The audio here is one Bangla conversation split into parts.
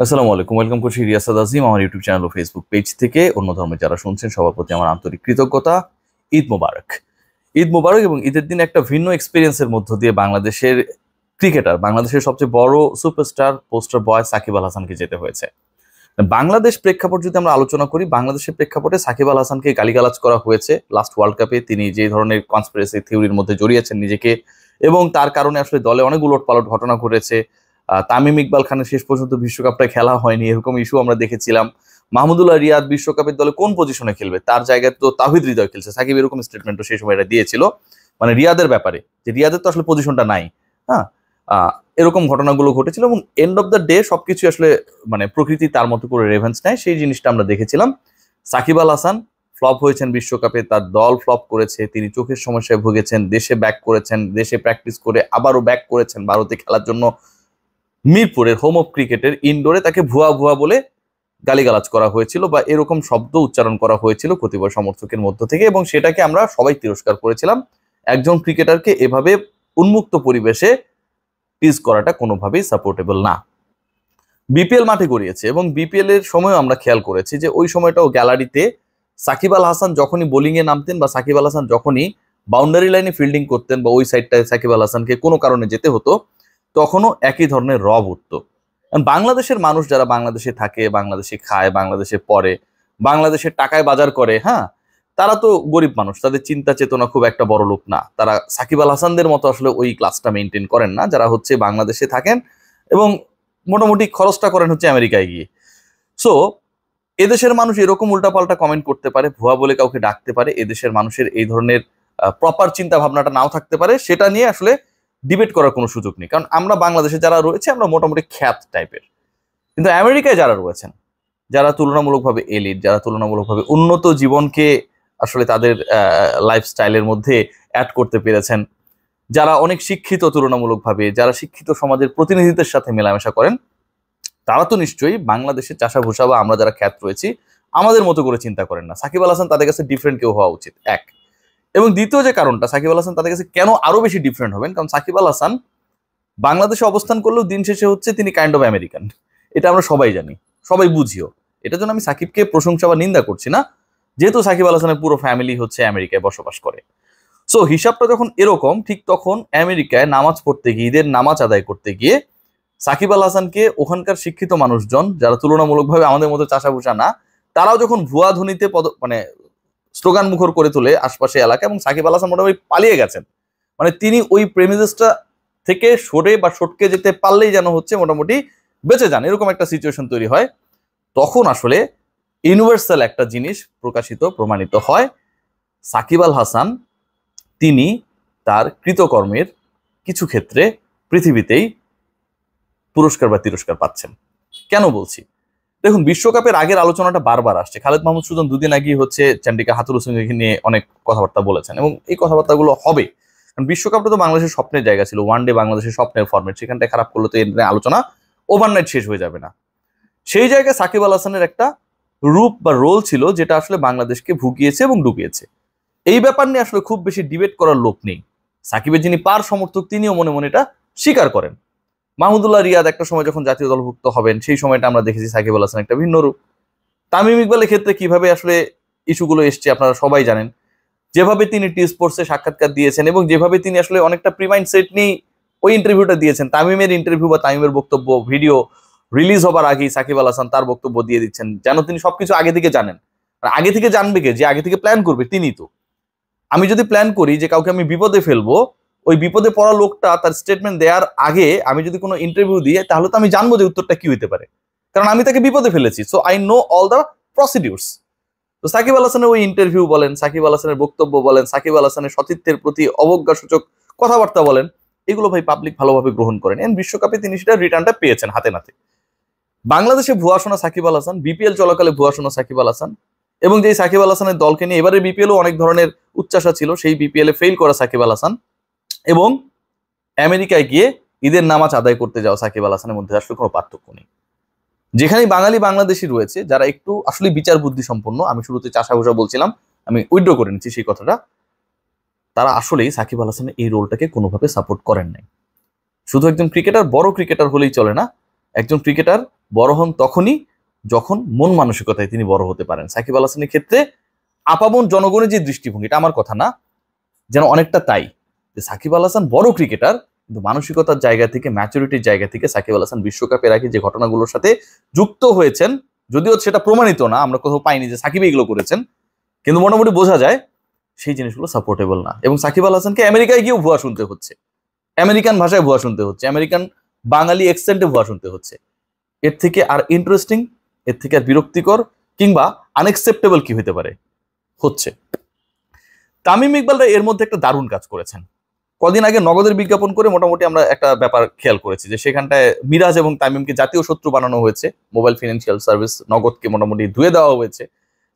আসসালামু আলাইকুম, ওয়েলকাম করছি রিয়াসাদ আজিম আমার ইউটিউব চ্যানেল ও ফেসবুক পেজ থেকে। অন্য ধর্মে যারা শুনছেন সবার প্রতি আমার আন্তরিক কৃতজ্ঞতা। ঈদ মোবারক। ঈদ মোবারক। এবং ঈদের দিন একটা ভিন্ন এক্সপিরিয়েন্সের মধ্য দিয়ে বাংলাদেশের ক্রিকেটার, বাংলাদেশের সবচেয়ে বড় সুপারস্টার পোস্টার বয় সাকিব আল হাসানকে যেতে হয়েছে। বাংলাদেশ প্রেক্ষাপট যদি আমরা আলোচনা করি, বাংলাদেশের প্রেক্ষাপটে সাকিব আল হাসানকে গালিগালাজ করা হয়েছে লাস্ট ওয়ার্ল্ড কাপে। তিনি যে ধরনের কনস্পিরেসি থিওরির মধ্যে জড়িয়েছেন নিজেকে, এবং তার কারণে আসলে দলে অনেক উলটপালট ঘটনা ঘটেছে। তামিম ইকবাল খানের শেষ পর্যন্ত বিশ্বকাপটা খেলা হয়নি, এরকম ইস্যু আমরা দেখেছিলাম। মাহমুদুল্লাহ রিয়াদ বিশ্বকাপের দলে কোন পজিশনে খেলবে, তার জায়গায় তো তাহিদ হৃদয় খেলছে। সাকিব এরকম স্টেটমেন্টও সেই সময় এটা দিয়েছিল, মানে রিয়াদের ব্যাপারে, যে রিয়াদের তো আসলে পজিশনটা নাই। হ্যাঁ, এরকম ঘটনাগুলো ঘটেছিল, এবং এন্ড অফ দ্য ডে সবকিছু আসলে মানে প্রকৃতি তার মতো করে রেভেন্স নেয়, সেই জিনিসটা আমরা দেখেছিলাম। সাকিব আল হাসান ফ্লপ হয়েছেন বিশ্বকাপে, তার দল ফ্লপ করেছে, তিনি চোখের সমস্যায় ভুগেছেন, দেশে ব্যাক করেছেন, দেশে প্র্যাকটিস করে আবারও ব্যাক করেছেন ভারতে খেলার জন্য। মিরপুরের হোম অফ ক্রিকেটের ইনডোরে তাকে ভুয়া ভুয়া বলে গালিগালাজ করা হয়েছিল, বা এরকম শব্দ উচ্চারণ করা হয়েছিল কতিপয় সমর্থকের মধ্য থেকে, এবং সেটাকে আমরা সবাই তিরস্কার করেছিলাম। একজন ক্রিকেটারকে এভাবে উন্মুক্ত পরিবেশে টিজ করাটা কোনোভাবেই সাপোর্টেবল না। বিপিএল মাঠে গড়িয়েছে, এবং বিপিএল এর সময় আমরা খেয়াল করেছি যে ওই সময়টাও গ্যালারিতে সাকিব আল হাসান যখনই বোলিং এ নামতেন, বা সাকিব আল হাসান যখনই বাউন্ডারি লাইনে ফিল্ডিং করতেন, বা ওই সাইডটায় সাকিব আল হাসানকে কোনো কারণে যেতে হতো, তখনও একই ধরনের রব উঠতো। বাংলাদেশের মানুষ যারা বাংলাদেশে থাকে, বাংলাদেশে খায়, বাংলাদেশে পড়ে, বাংলাদেশের টাকায় বাজার করে, হ্যাঁ, তারা তো গরিব মানুষ, তাদের চিন্তা চেতনা খুব একটা বড় লোক না। তারা সাকিব আল হাসানদের মতো আসলে ওই ক্লাসটা মেনটেন করেন না, যারা হচ্ছে বাংলাদেশে থাকেন এবং মোটামুটি খরচটা করেন হচ্ছে আমেরিকায় গিয়ে। সো এদেশের মানুষ এরকম উল্টাপাল্টা কমেন্ট করতে পারে, ভুয়া বলে কাউকে ডাকতে পারে, এদেশের মানুষের এই ধরনের প্রপার চিন্তা ভাবনাটা নাও থাকতে পারে, সেটা নিয়ে আসলে ডিবেট করার কোনো সুযোগ নেই। কারণ আমরা বাংলাদেশে যারা রয়েছে আমরা মোটামুটি খ্যাত টাইপের, কিন্তু আমেরিকায় যারা রয়েছেন, যারা তুলনামূলকভাবে এলিট, যারা তুলনামূলকভাবে উন্নত জীবনকে আসলে তাদের লাইফস্টাইলের মধ্যে অ্যাড করতে পেরেছেন, যারা অনেক শিক্ষিত তুলনামূলকভাবে, যারা শিক্ষিত সমাজের প্রতিনিধিদের সাথে মেলামেশা করেন, তারা তো নিশ্চয়ই বাংলাদেশের চাষা ভূষা বা আমরা যারা খ্যাত রয়েছি আমাদের মতো করে চিন্তা করেন না। সাকিব আল হাসান তাদের কাছে ডিফারেন্ট কেউ হওয়া উচিত, এক। এবং দ্বিতীয় যে কারণটা, সাকিব আল হাসান তাদের কাছে কেন আরো বেশি ডিফারেন্ট হবেন, কারণ সাকিব আল হাসান বাংলাদেশে অবস্থান করলেও দিন শেষে হচ্ছে তিনি কাইন্ড অফ আমেরিকান। এটা আমরা সবাই জানি, সবাই বুঝিও। এটার জন্য আমি সাকিবকে প্রশংসা বা নিন্দা করছি না, যেহেতু সাকিব আল হাসানের পুরো ফ্যামিলি হচ্ছে আমেরিকায় বসবাস করে। সো হিসাবটা যখন এরকম, ঠিক তখন আমেরিকায় নামাজ পড়তে গিয়ে, ঈদের নামাজ আদায় করতে গিয়ে সাকিব আল হাসানকে ওখানকার শিক্ষিত মানুষজন, যারা তুলনামূলকভাবে আমাদের মতো চাষাভূষা না, তারাও যখন ভুয়া ধ্বনিতে মানে স্লোগান মুখর করে তোলে আশপাশে এলাকা, এবং সাকিব আল হাসান মোটামুটি পালিয়ে গেছেন, মানে তিনি ওই প্রেমিসেসটা থেকে সরে বা সটকে যেতে পারলেই যেন হচ্ছে মোটামুটি বেঁচে যান, এরকম একটা সিচুয়েশন তৈরি হয়। তখন আসলে ইউনিভার্সাল একটা জিনিস প্রমাণিত হয়, সাকিব আল হাসান তিনি তার কৃতকর্মের কিছু ক্ষেত্রে পৃথিবীতেই পুরস্কার বা তিরস্কার পাচ্ছেন। কেন বলছি, দেখুন, বিশ্বকাপের আগের আলোচনাটা বারবার আসছে। খালেদ মাহমুদ সুজন দুদিন আগে হচ্ছে চন্ডিকা হাথুরু সিংকে নিয়ে অনেক কথাবার্তা বলেছেন, এবং এই কথাবার্তাগুলো হবে, কারণ বিশ্বকাপটা তো বাংলাদেশের স্বপ্নের জায়গা ছিল, ওয়ান ডে বাংলাদেশের স্বপ্নের ফরম্যাট, সেখানটা খারাপ করলে তো এর আলোচনা ওভারনাইট শেষ হয়ে যাবে না। সেই জায়গায় সাকিব আল হাসানের একটা রূপ বা রোল ছিল, যেটা আসলে বাংলাদেশকে ভুগিয়েছে এবং ডুবিয়েছে। এই ব্যাপার নিয়ে আসলে খুব বেশি ডিবেট করার লোক নেই। সাকিবের যিনি পার সমর্থক, তিনিও মনে মনে এটা স্বীকার করেন। মাহমুদুল্লাহ রিয়াদ একটা সময় যখন জাতীয় দলভুক্ত হবেন, সেই সময়টা আমরা দেখেছি সাকিব আল হাসান একটা ভিন্ন রূপ। তামিম ইকবালের ক্ষেত্রে কিভাবে আসলে ইস্যুগুলো এসছে আপনারা সবাই জানেন। যেভাবে তিনি টি স্পোর্টসে সাক্ষাৎকার দিয়েছেন, এবং যেভাবে তিনি আসলে অনেকটা প্রিমাইন্ড সেট নিয়ে ওই ইন্টারভিউটা দিয়েছেন, তামিমের ইন্টারভিউ বা তামিমের বক্তব্য ভিডিও রিলিজ হবার আগেই সাকিব আল হাসান তার বক্তব্য দিয়ে দিচ্ছেন, যেন তিনি সবকিছু আগে থেকে জানেন। আর আগে থেকে জানবে কে, যে আগে থেকে প্ল্যান করবে তিনি তো। আমি যদি প্ল্যান করি যে কাউকে আমি বিপদে ফেলবো, ওই বিপদে পড়া লোকটা তার স্টেটমেন্ট দেওয়ার আগে আমি যদি কোনো ইন্টারভিউ দিই, তাহলে তো আমি জানবো যে উত্তরটা কি হইতে পারে, কারণ আমি তাকে বিপদে ফেলেছি। So I know all the procedures. তো সাকিব আল হাসানের ওই ইন্টারভিউ বলেন, সাকিব আল হাসানের বক্তব্য বলেন, সাকিব আল হাসানের সতীর্থের প্রতি অবজ্ঞাসূচক কথাবার্তা বলেন, এগুলো ভাই পাবলিক ভালোভাবে গ্রহণ করেন। এন্ড বিশ্বকাপে তিনি সেটা রিটার্নটা পেয়েছেন হাতে নাতে। বাংলাদেশে ভুয়া শোনা সাকিব আল হাসান, বিপিএল চলাকালে ভুয়া শোনা সাকিব আল হাসান, এবং যেই সাকিব আল হাসানের দলকে নিয়ে এবারে বিপিএলও অনেক ধরনের উচ্চাসা ছিল, সেই বিপিএল এ ফেল করা সাকিব আল হাসান, এবং আমেরিকায় গিয়ে ঈদের নামাজ আদায় করতে যাওয়া সাকিব আল হাসানের মধ্যে আসলে কোনো পার্থক্য নেই। যেখানে বাঙালি বাংলাদেশি রয়েছে যারা একটু আসলে বিচার বুদ্ধি সম্পন্ন, আমি শুরুতে চাষাভূষা বলছিলাম, আমি উইথড্র করে নিচ্ছি সেই কথাটা, তারা আসলেই সাকিব আল হাসানের এই রোলটাকে কোনোভাবে সাপোর্ট করেন নাই। শুধু একজন ক্রিকেটার, বড় ক্রিকেটার হলেই চলে না, একজন ক্রিকেটার বড় হন তখনই যখন মন মানসিকতায় তিনি বড় হতে পারেন। সাকিব আল হাসানের ক্ষেত্রে আপামর জনগণের যে দৃষ্টিভঙ্গি, এটা আমার কথা না, যেন অনেকটা তাই, যে সাকিব আল হাসান বড় ক্রিকেটার, কিন্তু মানসিকতার জায়গা থেকে, ম্যাচুরিটির জায়গা থেকে সাকিব আল হাসান বিশ্বকাপের আগে যে ঘটনাগুলোর সাথে যুক্ত হয়েছেন, যদিও সেটা প্রমাণিত না, আমরা কোথাও পাইনি যে সাকিব এগুলো করেছেন, কিন্তু মোটামুটি বোঝা যায় সেই জিনিসগুলো সাপোর্টেবল না। এবং সাকিব আল হাসানকে আমেরিকায় গিয়েও ভুয়া শুনতে হচ্ছে, আমেরিকান ভাষায় ভুয়া শুনতে হচ্ছে, আমেরিকান বাঙালি এক্সেন্টে ভুয়া শুনতে হচ্ছে। এর থেকে আর ইন্টারেস্টিং, এর থেকে আর বিরক্তিকর কিংবা আনএক্সেপ্টেবল কি হতে পারে? হচ্ছে। তামিম ইকবালরা এর মধ্যে একটা দারুণ কাজ করেছেন। কদিন আগে নগদের বিজ্ঞাপন করে মোটামুটি আমরা একটা ব্যাপার খেয়াল করেছি, যে সেখানটায় মিরাজ এবং তামিমকে জাতীয় শত্রু বানানো হয়েছে। মোবাইল ফিনান্সিয়াল সার্ভিস নগদকে মোটামুটি ধুয়ে দেওয়া হয়েছে,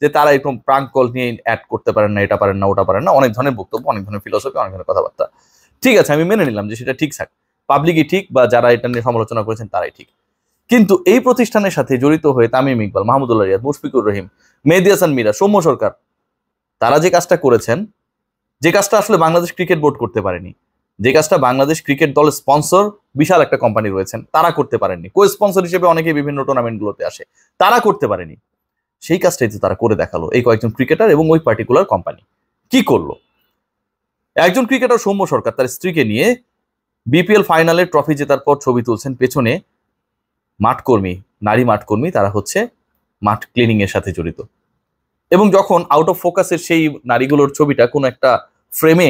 যে তারা এরকম প্রাঙ্ক কল নিয়ে অ্যাড করতে পারেন না, এটা পারেন না, ওটা পারেন না, অনেক ধরনের বক্তব্য, অনেক ধরনের ফিলোসফি, অনেক ধরনের কথাবার্তা। ঠিক আছে, আমি মেনে নিলাম যে সেটা ঠিক থাক, পাবলিকই ঠিক, বা যারা এটা নিয়ে সমালোচনা করেছেন তারাই ঠিক। কিন্তু এই প্রতিষ্ঠানের সাথে জড়িত হয়ে তামিম ইকবাল, মাহমুদুল্লাহ রিয়াদ, মুশফিকুর রহিম, মেহেদী হাসান মিরাজ, সৌম্য সরকার, তারা যে কাজটা করেছেন, যে কাজটা আসলে বাংলাদেশ ক্রিকেট বোর্ড করতে পারেনি, যে কাজটা বাংলাদেশ ক্রিকেট দলের স্পন্সর বিশাল একটা কোম্পানি রয়েছেন তারা করতে পারেননি, কো স্পন্সর হিসেবে অনেকে বিভিন্ন টুর্নামেন্টগুলোতে আসে, তারা করতে পারেনি, সেই কাজটাই তো তারা করে দেখালো এই কয়েকজন ক্রিকেটার এবং ওই পার্টিকুলার কোম্পানি। কি করলো? একজন ক্রিকেটার সৌম্য সরকার তার স্ত্রীকে নিয়ে বিপিএল ফাইনালের ট্রফি জেতার পর ছবি তুলছেন, পেছনে মাঠকর্মী, নারী মাঠকর্মী, তারা হচ্ছে মাঠ ক্লিনিং এর সাথে জড়িত। এবং যখন আউট অফ ফোকাসের সেই নারীগুলোর ছবিটা কোনো একটা ফ্রেমে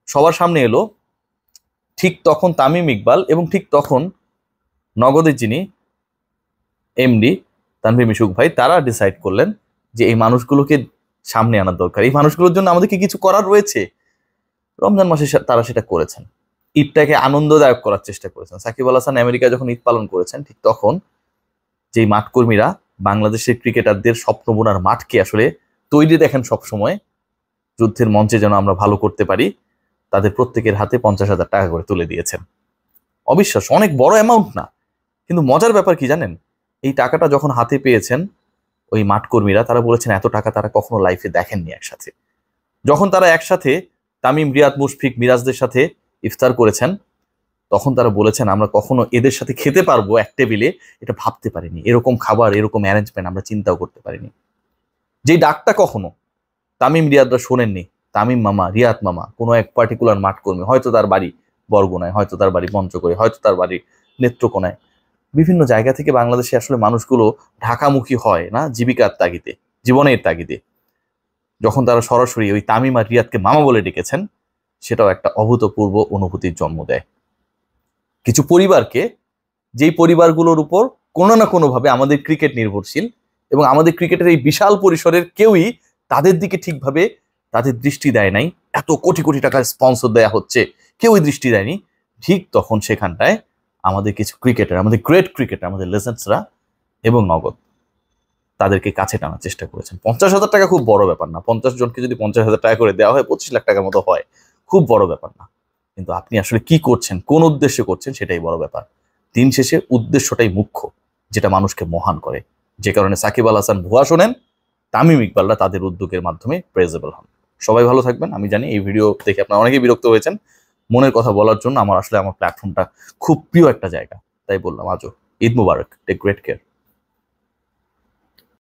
সবার সামনে এলো, ঠিক তখন তামিম ইকবাল এবং ঠিক তখন নগদের যিনি এমডি তানভীর মিশুক ভাই, তারা ডিসাইড করলেন যে এই মানুষগুলোকে সামনে আনার দরকার, এই মানুষগুলোর জন্য আমাদেরকে কিছু করার রয়েছে। রমজান মাসে তারা সেটা করেছেন, ঈদটাকে আনন্দদায়ক করার চেষ্টা করেছেন। সাকিব আল হাসান আমেরিকায় যখন ঈদ পালন করেছেন, ঠিক তখন যেই মাঠকর্মীরা বাংলাদেশের ক্রিকেটারদের স্বপ্ন বোনার মাঠকে আসলে তৈরি দেখেন সবসময়, যুদ্ধের মঞ্চে যেন আমরা ভালো করতে পারি, তাদের প্রত্যেকের হাতে 50,000 টাকা করে তুলে দিয়েছেন। অবিশ্বাস্য, অনেক বড় অ্যামাউন্ট না, কিন্তু মজার ব্যাপার কি জানেন, এই টাকাটা যখন হাতে পেয়েছেন ওই মাঠকর্মীরা, তারা বলেছেন এত টাকা তারা কখনো লাইফে দেখেননি একসাথে। যখন তারা একসাথে তামিম, রিয়াদ, মুশফিক, মিরাজদের সাথে ইফতার করেছেন, তখন তারা বলেছেন আমরা কখনো এদের সাথে খেতে পারবো এক টেবিলে, এটা ভাবতে পারিনি, এরকম খাবার, এরকম অ্যারেঞ্জমেন্ট আমরা চিন্তাও করতে পারিনি। যেই ডাকটা কখনো তামিম, রিয়াদরা শোনেননি, তামিম মামা, রিয়াদ মামা, কোনো এক পার্টিকুলার মাঠকর্মী, হয়তো তার বাড়ি বরগুনায়, হয়তো তার বাড়ি পঞ্চগড়ে, হয়তো তার বাড়ি নেত্রকোনায়, বিভিন্ন জায়গা থেকে বাংলাদেশে আসলে মানুষগুলো ঢাকামুখী হয় না জীবিকার তাগিদে, জীবনের তাগিদে, যখন তারা সরাসরি ওই তামিম আর রিয়াদকে মামা বলে ডেকেছেন, সেটাও একটা অভূতপূর্ব অনুভূতির জন্ম দেয়। কিছু পরিবারকে, যেই পরিবারগুলোর উপর কোনো না কোনোভাবে আমাদের ক্রিকেট নির্ভরশীল, এবং আমাদের ক্রিকেটের এই বিশাল পরিসরের কেউই তাদের দিকে ঠিকভাবে তাদের দৃষ্টি দেয় নাই, এত কোটি কোটি টাকার স্পন্সর দেয়া হচ্ছে, কেউই দৃষ্টি দেয়নি, ঠিক তখন সেখানটায় আমাদের কিছু ক্রিকেটার, আমাদের গ্রেট ক্রিকেটার, আমাদের লেজেন্ডসরা এবং নগদ তাদেরকে কাছে টানার চেষ্টা করেছেন। 50,000 টাকা খুব বড় ব্যাপার না, 50 জনকে যদি 50,000 টাকা করে দেওয়া হয় 25 লাখ টাকার মতো হয়, খুব বড় ব্যাপার না। কিন্তু আপনি আসলে কি করছেন, কোন উদ্দেশ্যে করছেন, সেটাই বড় ব্যাপার। দিন শেষে উদ্দেশ্যটাই মুখ্য, যেটা মানুষকে মহান করে। যে কারণে সাকিব আল হাসান ভুয়া শোনেন, তামিম ইকবালরা তাদের উদ্যোগের মাধ্যমে প্রেজেবল হন। সবাই ভালো থাকবেন। আমি জানি এই ভিডিও দেখে আপনারা অনেকেই বিরক্ত হয়েছেন, মনের কথা বলার জন্য আমার আসলে আমার প্ল্যাটফর্মটা খুব প্রিয় একটা জায়গা, তাই বললাম আজও ঈদ মুবারক, টেক গ্রেট কেয়ার।